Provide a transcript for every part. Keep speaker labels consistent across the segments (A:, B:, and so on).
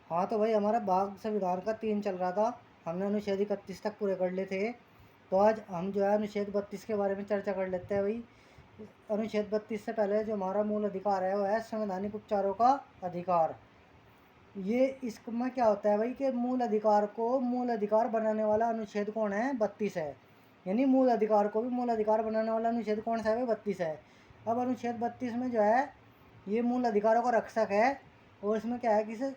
A: हाँ तो भाई हमारा भाग संविधान का 3 चल रहा था। हमने अनुच्छेद 31 तक पूरे कर लिए थे। तो आज हम जो है अनुच्छेद 32 के बारे में चर्चा कर लेते हैं भाई। अनुच्छेद 32 से पहले जो हमारा मूल अधिकार है वो है संवैधानिक उपचारों का अधिकार। ये इसमें क्या होता है भाई कि मूल अधिकार बनाने वाला अनुच्छेद कौन है? 32 है। यानी मूल अधिकार को भी मूल अधिकार बनाने वाला अनुच्छेद कौन सा है? 32 है। अब अनुच्छेद 32 में जो है ये मूल अधिकारों का रक्षक है। और इसमें क्या है कि इसे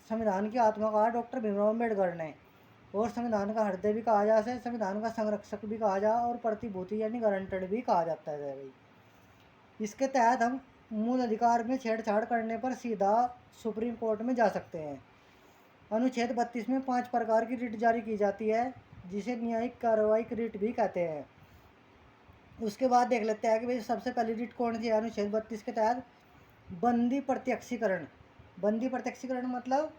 A: संविधान की आत्मा कहा डॉक्टर भीमराव अम्बेडकर ने। और संविधान का हृदय भी कहा जा सकता है, संविधान का संरक्षक भी कहा जा और प्रतिभूति यानी गारंटेड भी कहा जाता है भाई। इसके तहत हम मूल अधिकार में छेड़छाड़ करने पर सीधा सुप्रीम कोर्ट में जा सकते हैं। अनुच्छेद 32 में 5 प्रकार की रिट जारी की जाती है, जिसे न्यायिक कार्रवाई की रिट भी कहते हैं। उसके बाद देख लेते हैं कि भाई सबसे पहली रिट कौन सी है अनुच्छेद 32 के तहत? बंदी प्रत्यक्षीकरण। बंदी प्रत्यक्षीकरण मतलब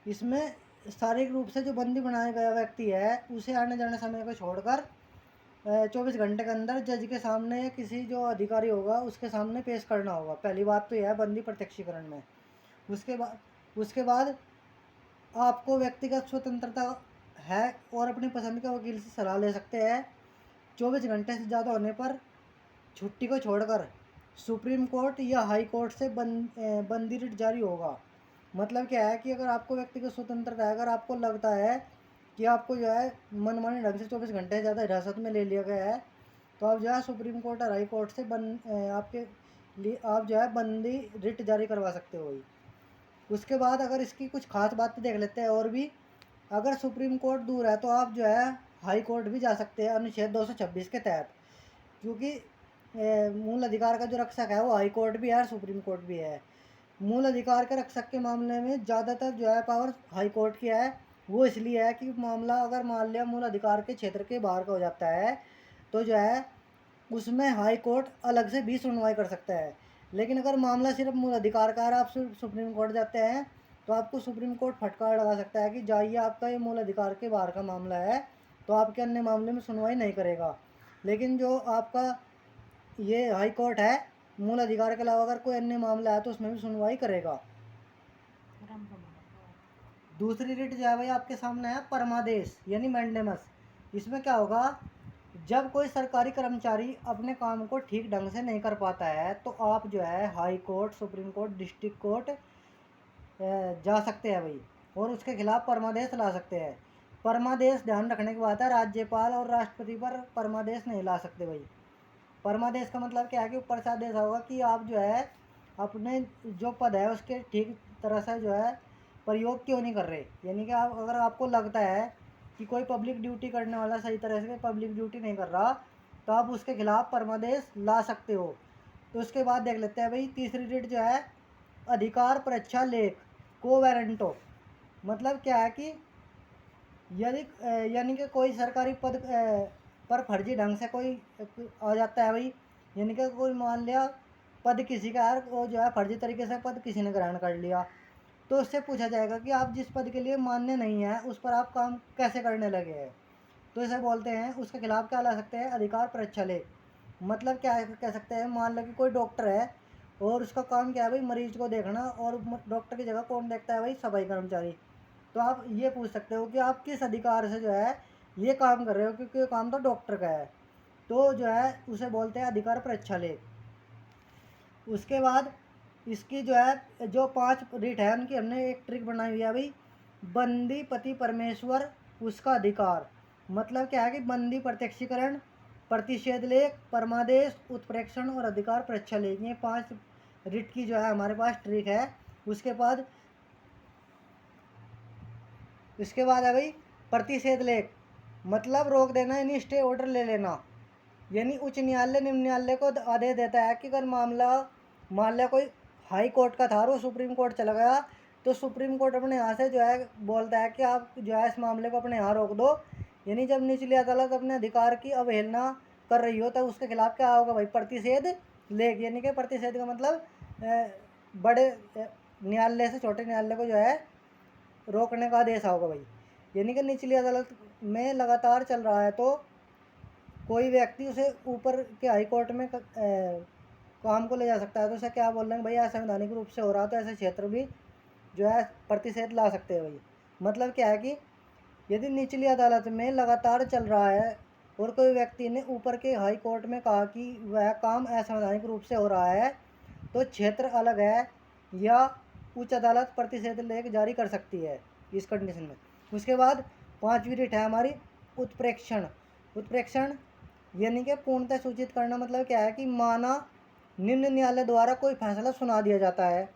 A: इसमें शारीरिक रूप से जो बंदी बनाया गया व्यक्ति है उसे आने जाने समय को छोड़कर 24 घंटे के अंदर जज के सामने किसी जो अधिकारी होगा उसके सामने पेश करना होगा। पहली बात तो यह है बंदी प्रत्यक्षीकरण में। उसके बाद आपको व्यक्तिगत स्वतंत्रता है और अपनी पसंद के वकील से सलाह ले सकते हैं। 24 घंटे से ज़्यादा होने पर छुट्टी को छोड़कर सुप्रीम कोर्ट या हाई कोर्ट से बंदी रिट जारी होगा। मतलब क्या है कि अगर आपको व्यक्तिगत स्वतंत्रता है, अगर आपको लगता है कि आपको जो है मनमाने ढंग से 24 घंटे से ज़्यादा हिरासत में ले लिया गया है, तो आप जो है सुप्रीम कोर्ट और हाई कोर्ट से आपके लिए आप जो है बंदी रिट जारी करवा सकते हो। उसके बाद अगर इसकी कुछ खास बातें देख लेते हैं और भी। अगर सुप्रीम कोर्ट दूर है तो आप जो है हाई कोर्ट भी जा सकते हैं अनुच्छेद 226 के तहत, क्योंकि मूल अधिकार का जो रक्षक है वो हाई कोर्ट भी है और सुप्रीम कोर्ट भी है। मूल अधिकार के रक्षक के मामले में ज़्यादातर जो है पावर हाई कोर्ट की है। वो इसलिए है कि मामला अगर मान लिया मूल अधिकार के क्षेत्र के बाहर का हो जाता है तो जो है उसमें हाई कोर्ट अलग से भी सुनवाई कर सकता है। लेकिन अगर मामला सिर्फ मूल अधिकार का है, आप सुप्रीम कोर्ट जाते हैं तो आपको सुप्रीम कोर्ट फटकार लगा सकता है कि जाइए आपका ये मूल अधिकार के बाहर का मामला है, तो आपके अन्य मामले में सुनवाई नहीं करेगा। लेकिन जो आपका ये हाई कोर्ट है, मूल अधिकार के अलावा अगर कोई अन्य मामला है तो उसमें भी सुनवाई करेगा। दूसरी रिट जो है भाई आपके सामने है परमादेश यानी मैंडेमस। इसमें क्या होगा? जब कोई सरकारी कर्मचारी अपने काम को ठीक ढंग से नहीं कर पाता है तो आप जो है high court, supreme court, district court जा सकते हैं भाई और उसके खिलाफ परमादेश ला सकते हैं। परमादेश ध्यान रखने की बात है, राज्यपाल और राष्ट्रपति पर परमादेश नहीं ला सकते भाई। परमादेश का मतलब क्या है कि ऊपर से आदेश होगा कि आप जो है अपने जो पद है उसके ठीक तरह से जो है प्रयोग क्यों नहीं कर रहे। यानी कि आप अगर आपको लगता है कि कोई पब्लिक ड्यूटी करने वाला सही तरह से पब्लिक ड्यूटी नहीं कर रहा तो आप उसके खिलाफ परमादेश ला सकते हो। तो उसके बाद देख लेते हैं भाई तीसरी रिट जो है अधिकार परीक्षा लेख को वारंटो। मतलब क्या है कि यदि यानी कि कोई सरकारी पद पर फर्जी ढंग से कोई आ जाता है भाई, यानी कि कोई मान लिया पद किसी का है वो जो है फर्जी तरीके से पद किसी ने ग्रहण कर लिया, तो उससे पूछा जाएगा कि आप जिस पद के लिए मान्य नहीं है उस पर आप काम कैसे करने लगे हैं। तो इसे बोलते हैं, उसके खिलाफ क्या ला सकते हैं? अधिकार परीक्षा लेख। मतलब क्या कह सकते हैं, मान लो कि कोई डॉक्टर है और उसका काम क्या है भाई मरीज को देखना, और डॉक्टर की जगह कौन देखता है भाई? सफाई कर्मचारी। तो आप ये पूछ सकते हो कि आप किस अधिकार से जो है ये काम कर रहे हो, क्योंकि ये काम तो डॉक्टर का है। तो जो है उसे बोलते हैं अधिकार परीक्षा लेख। उसके बाद इसकी जो है जो 5 रिट है उनकी हमने एक ट्रिक बनाई हुई है भाई। बंदी पति परमेश्वर उसका अधिकार। मतलब क्या है कि बंदी प्रत्यक्षीकरण, प्रतिषेध लेख, परमादेश, उत्प्रेक्षण और अधिकार परीक्षा लेख, ये 5 रिट की जो है हमारे पास ट्रिक है। उसके बाद इसके बाद है भाई प्रतिषेध लेख। मतलब रोक देना यानी स्टे ऑर्डर ले लेना। यानी उच्च न्यायालय निम्न न्यायालय को आदेश देता है कि अगर मामला मान लिया कोई हाई कोर्ट का था और वो सुप्रीम कोर्ट चला गया, तो सुप्रीम कोर्ट अपने यहाँ से जो है बोलता है कि आप जो है इस मामले को अपने यहाँ रोक दो। यानी जब निचली अदालत अपने अधिकार की अवहेलना कर रही हो तो उसके खिलाफ क्या होगा भाई? प्रतिषेध लेख। यानी कि प्रतिषेध का मतलब बड़े न्यायालय से छोटे न्यायालय को जो है रोकने का आदेश होगा भाई। यानी कि निचली अदालत में लगातार चल रहा है तो कोई व्यक्ति उसे ऊपर के हाई कोर्ट में काम को ले जा सकता है। तो उसे क्या बोल रहे हैं भाई? असंवैधानिक रूप से हो रहा तो ऐसे क्षेत्र भी जो है प्रतिषेध ला सकते हैं भाई। मतलब क्या है कि यदि निचली अदालत में लगातार चल रहा है और कोई व्यक्ति ने ऊपर के हाई कोर्ट में कहा कि वह काम असंवैधानिक रूप से हो रहा है, तो क्षेत्र अलग है या उच्च अदालत प्रतिषेध लेख जारी कर सकती है इस कंडीशन में। उसके बाद 5वीं रिट है हमारी उत्प्रेक्षण। उत्प्रेक्षण यानी कि पूर्णतः सूचित करना। मतलब क्या है कि माना निम्न न्यायालय द्वारा कोई फैसला सुना दिया जाता है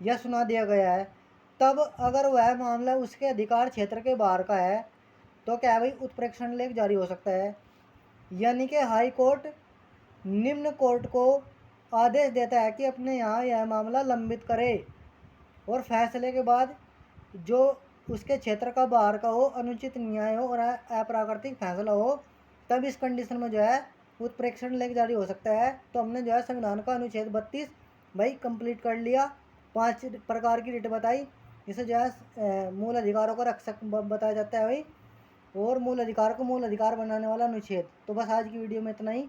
A: या सुना दिया गया है, तब अगर वह मामला उसके अधिकार क्षेत्र के बाहर का है तो क्या है भाई, उत्प्रेक्षण लेख जारी हो सकता है। यानी कि हाई कोर्ट निम्न कोर्ट को आदेश देता है कि अपने यहाँ यह मामला लंबित करे और फैसले के बाद जो उसके क्षेत्र का बाहर का हो, अनुचित न्याय हो और अप्राकृतिक फैसला हो, तब इस कंडीशन में जो है उत्प्रेक्षण लेख जारी हो सकता है। तो हमने जो है संविधान का अनुच्छेद 32 भाई कंप्लीट कर लिया। 5 प्रकार की रिट बताई। इसे जो है मूल अधिकारों का रक्षक बताया जाता है भाई, और मूल अधिकार को मूल अधिकार बनाने वाला अनुच्छेद। तो बस आज की वीडियो में इतना ही।